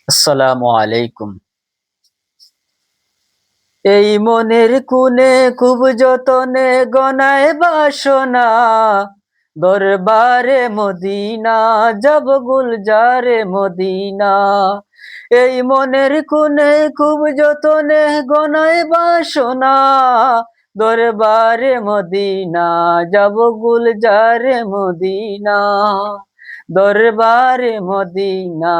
আসসালামু আলাইকুম। এই মনের কোণে খুব যতনে গনায় বাসনা, দরবারে মদিনা যাব গুলজারে মদিনা। এই মনের কোণে খুব যতনে গনায় বাসনা, দরবারে মদিনা যাব গুলজারে মদিনা। দরবারে মদিনা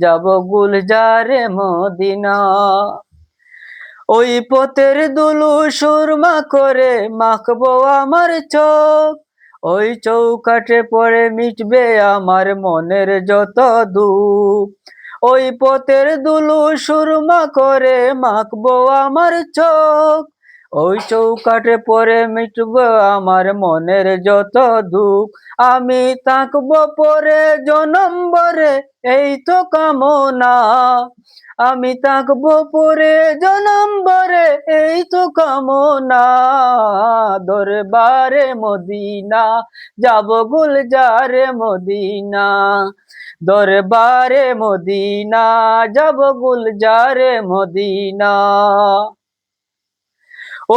যাব গুলজারে মদিনা। ওই পথের দুলু সুরমা করে মাখবো আমার চোখ, ওই চৌকাঠে পড়ে মিটবে আমার মনের যত দুঃখ। ওই পথের দুলু সুরমা করে মাখবো আমার চোখ, ওই চৌকাঠে পড়ে মিটবে আমার মনের যত দুঃখ। আমি তাকবো পরে জনম ভরে এই তো কামনা, আমি তাকবো পরে জনম ভরে এই তো কামনা। দরবারে মদিনা যাব গুলজারে মদিনা, দরবারে মদিনা যাব গুলজারে মদিনা।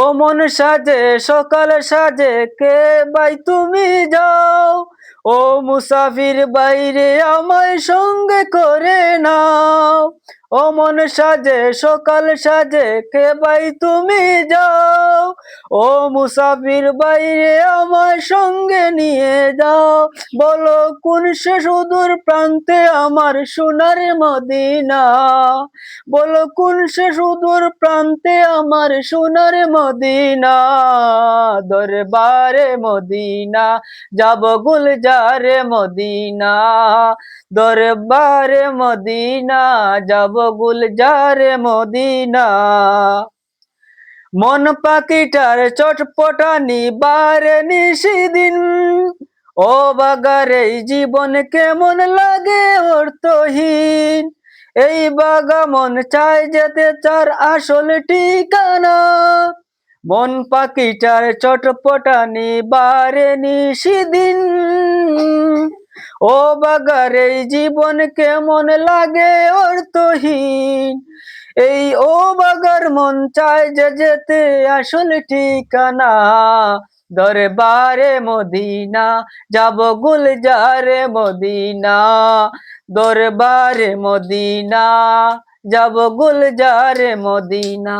ও মন সাজে সকাল সাজে কে ভাই তুমি যাও, ও মুসাফির বাইরে আমায় সঙ্গে করে নাও। ও মন সাজে সকাল সাজে কে ভাই তুমি যাও, ও মুসাফির বাইরে আমায় সঙ্গে নিয়ে যাও। বলো কোন সে সুদূর প্রান্তে আমার সোনার মদিনা, বলো কোন সে সুদূর প্রান্তে আমার সোনার মদিনা। দরবারে মদিনা যাব গুলজারে মদিনা, দরবারে মদিনা যাব গুলজারে মদিনা। মন পাখিটার চটপটানি বারে নিশিদিন, ও বাগার এই জীবন কেমন লাগে অর্থহীন। এই বাগা মন চায় যেতে চার আসল ঠিকানা, মন পাখিটার চটপটানি বারে নিশিদিন। ও বাগার এই জীবন কেমন লাগে অর্থহীন। এই ও বাগার মন চায় যে যেতে আসল ঠিকানা, দরবারে মদিনা যাব গুলজারে মদিনা, দরবারে মদিনা যাব গুলজারে মদিনা।